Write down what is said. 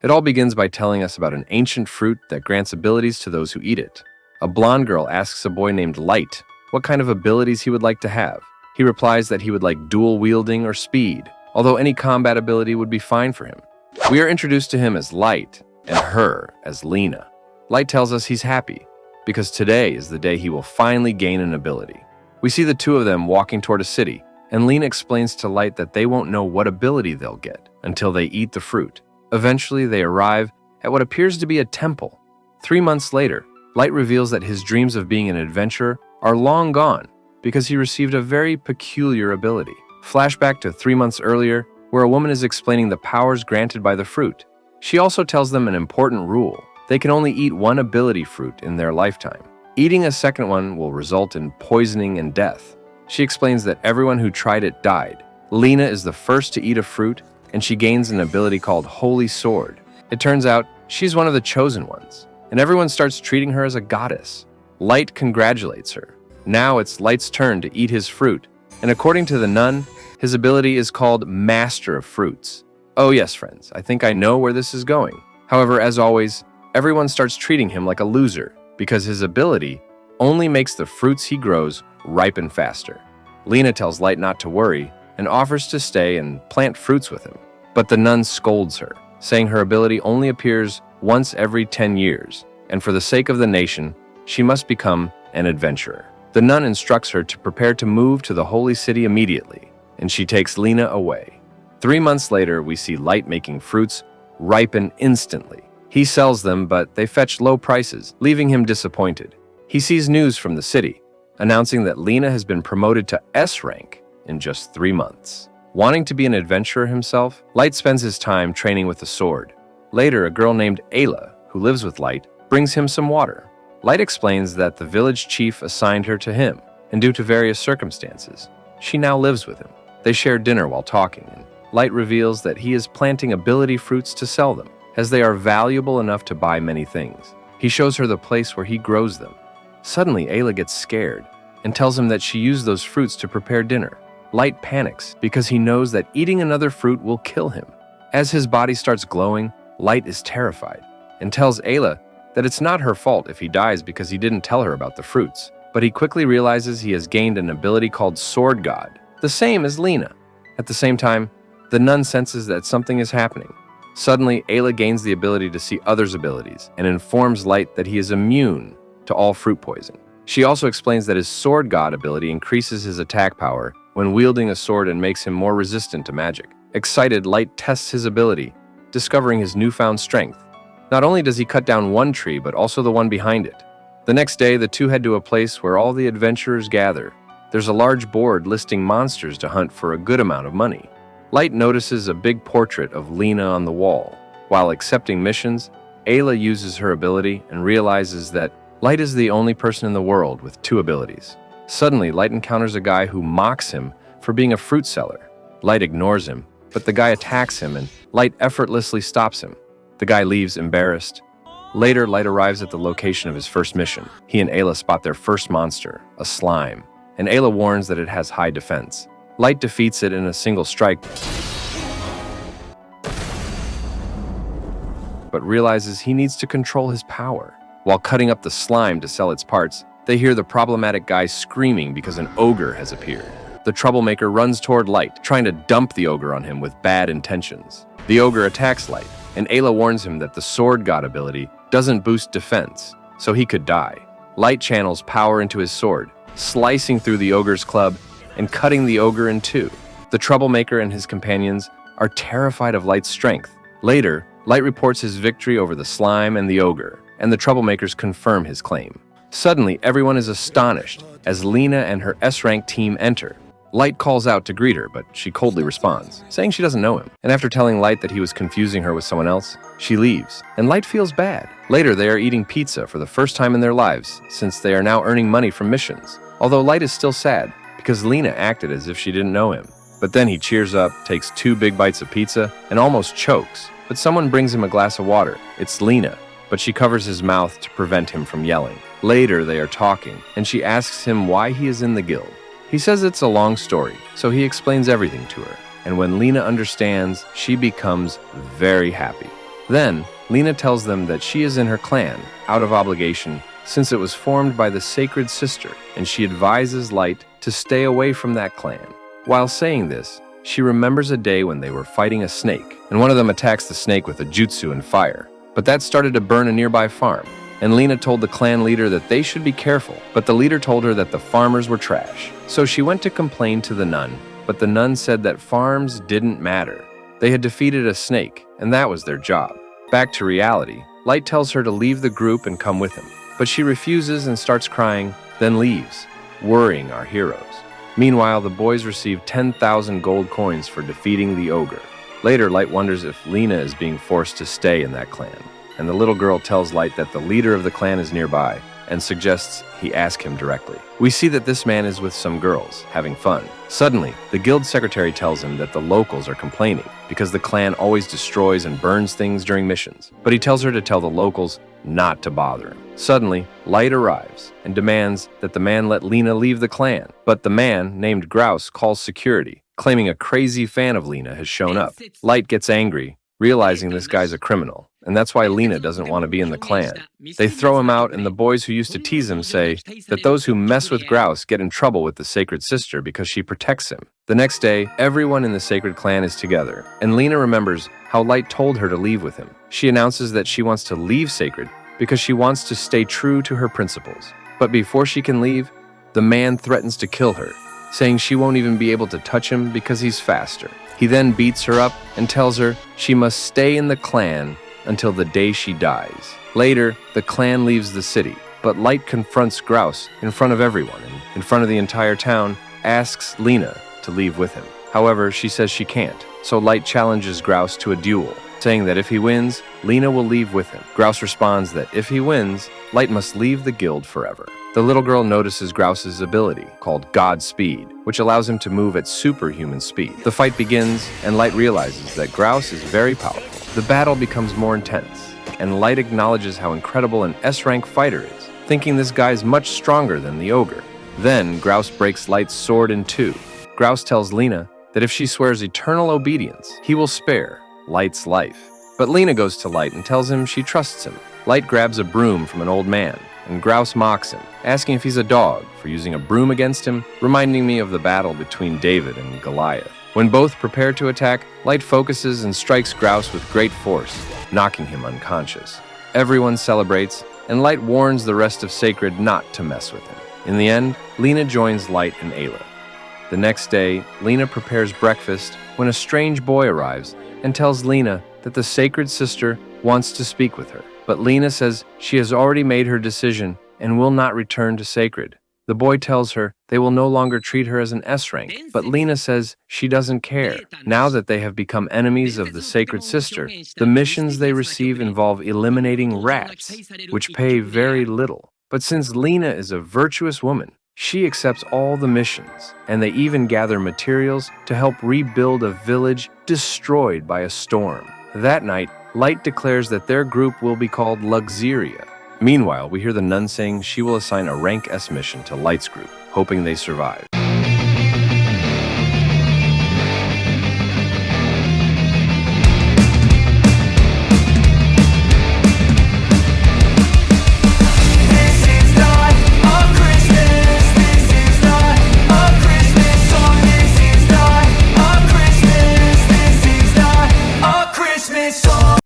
It all begins by telling us about an ancient fruit that grants abilities to those who eat it. A blonde girl asks a boy named Light what kind of abilities he would like to have. He replies that he would like dual wielding or speed, although any combat ability would be fine for him. We are introduced to him as Light and her as Lena. Light tells us he's happy because today is the day he will finally gain an ability. We see the two of them walking toward a city, and Lena explains to Light that they won't know what ability they'll get until they eat the fruit. Eventually, they arrive at what appears to be a temple. 3 months later, Light reveals that his dreams of being an adventurer are long gone because he received a very peculiar ability. Flashback to 3 months earlier, where a woman is explaining the powers granted by the fruit. She also tells them an important rule. They can only eat one ability fruit in their lifetime. Eating a second one will result in poisoning and death. She explains that everyone who tried it died. Lena is the first to eat a fruit, and she gains an ability called Holy Sword. It turns out she's one of the chosen ones, and everyone starts treating her as a goddess. Light congratulates her. Now it's Light's turn to eat his fruit, and according to the nun, his ability is called Master of Fruits. Oh yes, friends, I think I know where this is going. However, as always, everyone starts treating him like a loser because his ability only makes the fruits he grows ripen faster. Lena tells Light not to worry and offers to stay and plant fruits with him. But the nun scolds her, saying her ability only appears once every 10 years, and for the sake of the nation, she must become an adventurer. The nun instructs her to prepare to move to the holy city immediately, and she takes Lena away. 3 months later, we see Light making fruits ripen instantly. He sells them, but they fetch low prices, leaving him disappointed. He sees news from the city, announcing that Lena has been promoted to S rank in just 3 months. Wanting to be an adventurer himself, Light spends his time training with a sword. Later, a girl named Ayla, who lives with Light, brings him some water. Light explains that the village chief assigned her to him, and due to various circumstances, she now lives with him. They share dinner while talking, and Light reveals that he is planting ability fruits to sell them, as they are valuable enough to buy many things. He shows her the place where he grows them. Suddenly, Ayla gets scared and tells him that she used those fruits to prepare dinner. Light panics because he knows that eating another fruit will kill him. As his body starts glowing, Light is terrified and tells Ayla that it's not her fault if he dies because he didn't tell her about the fruits. But he quickly realizes he has gained an ability called Sword God, the same as Lena. At the same time, the nun senses that something is happening. Suddenly, Ayla gains the ability to see others' abilities and informs Light that he is immune to all fruit poison. She also explains that his Sword God ability increases his attack power when wielding a sword and makes him more resistant to magic. Excited, Light tests his ability, discovering his newfound strength. Not only does he cut down one tree, but also the one behind it. The next day, the two head to a place where all the adventurers gather. There's a large board listing monsters to hunt for a good amount of money. Light notices a big portrait of Lena on the wall. While accepting missions, Ayla uses her ability and realizes that Light is the only person in the world with 2 abilities. Suddenly, Light encounters a guy who mocks him for being a fruit seller. Light ignores him, but the guy attacks him and Light effortlessly stops him. The guy leaves embarrassed. Later, Light arrives at the location of his first mission. He and Ayla spot their first monster, a slime, and Ayla warns that it has high defense. Light defeats it in a single strike, but realizes he needs to control his power. While cutting up the slime to sell its parts, they hear the problematic guy screaming because an ogre has appeared. The troublemaker runs toward Light, trying to dump the ogre on him with bad intentions. The ogre attacks Light, and Ayla warns him that the Sword God ability doesn't boost defense, so he could die. Light channels power into his sword, slicing through the ogre's club and cutting the ogre in 2. The troublemaker and his companions are terrified of Light's strength. Later, Light reports his victory over the slime and the ogre, and the troublemakers confirm his claim. Suddenly, everyone is astonished as Lena and her S-rank team enter. Light calls out to greet her, but she coldly responds, saying she doesn't know him. And after telling Light that he was confusing her with someone else, she leaves, and Light feels bad. Later, they are eating pizza for the first time in their lives, since they are now earning money from missions. Although Light is still sad, because Lena acted as if she didn't know him. But then he cheers up, takes 2 big bites of pizza, and almost chokes. But someone brings him a glass of water. It's Lena, but she covers his mouth to prevent him from yelling. Later, they are talking, and she asks him why he is in the guild. He says it's a long story, so he explains everything to her. And when Lena understands, she becomes very happy. Then, Lena tells them that she is in her clan, out of obligation, since it was formed by the Sacred Sister, and she advises Light to stay away from that clan. While saying this, she remembers a day when they were fighting a snake, and one of them attacks the snake with a jutsu and fire. But that started to burn a nearby farm, and Lena told the clan leader that they should be careful, but the leader told her that the farmers were trash. So she went to complain to the nun, but the nun said that farms didn't matter. They had defeated a snake, and that was their job. Back to reality, Light tells her to leave the group and come with him, but she refuses and starts crying, then leaves, worrying our heroes. Meanwhile, the boys receive 10,000 gold coins for defeating the ogre. Later, Light wonders if Lena is being forced to stay in that clan, and the little girl tells Light that the leader of the clan is nearby and suggests he ask him directly. We see that this man is with some girls, having fun. Suddenly, the guild secretary tells him that the locals are complaining because the clan always destroys and burns things during missions, but he tells her to tell the locals not to bother him. Suddenly, Light arrives and demands that the man let Lena leave the clan, but the man, named Grouse, calls security, claiming a crazy fan of Lena has shown up. Light gets angry, realizing this guy's a criminal, and that's why Lena doesn't want to be in the clan. They throw him out, and the boys who used to tease him say that those who mess with Grouse get in trouble with the Sacred Sister because she protects him. The next day, everyone in the Sacred Clan is together, and Lena remembers how Light told her to leave with him. She announces that she wants to leave Sacred because she wants to stay true to her principles. But before she can leave, the man threatens to kill her, saying she won't even be able to touch him because he's faster. He then beats her up and tells her she must stay in the clan until the day she dies. Later, the clan leaves the city, but Light confronts Grouse in front of everyone and in front of the entire town, asks Lena to leave with him. However, she says she can't, so Light challenges Grouse to a duel, saying that if he wins, Lena will leave with him. Grouse responds that if he wins, Light must leave the guild forever. The little girl notices Grouse's ability, called God Speed, which allows him to move at superhuman speed. The fight begins, and Light realizes that Grouse is very powerful. The battle becomes more intense, and Light acknowledges how incredible an S-rank fighter is, thinking this guy's much stronger than the ogre. Then, Grouse breaks Light's sword in two. Grouse tells Lena that if she swears eternal obedience, he will spare Light's life. But Lena goes to Light and tells him she trusts him. Light grabs a broom from an old man, and Grouse mocks him, asking if he's a dog for using a broom against him, reminding me of the battle between David and Goliath. When both prepare to attack, Light focuses and strikes Grouse with great force, knocking him unconscious. Everyone celebrates, and Light warns the rest of Sacred not to mess with him. In the end, Lena joins Light and Ayla. The next day, Lena prepares breakfast when a strange boy arrives and tells Lena that the Sacred Sister wants to speak with her. But Lena says she has already made her decision and will not return to Sacred. The boy tells her they will no longer treat her as an S-rank, but Lena says she doesn't care. Now that they have become enemies of the Sacred Sister, the missions they receive involve eliminating rats, which pay very little. But since Lena is a virtuous woman, she accepts all the missions, and they even gather materials to help rebuild a village destroyed by a storm. That night, Light declares that their group will be called Luxeria. Meanwhile, we hear the nun saying she will assign a rank S mission to Light's group, hoping they survive.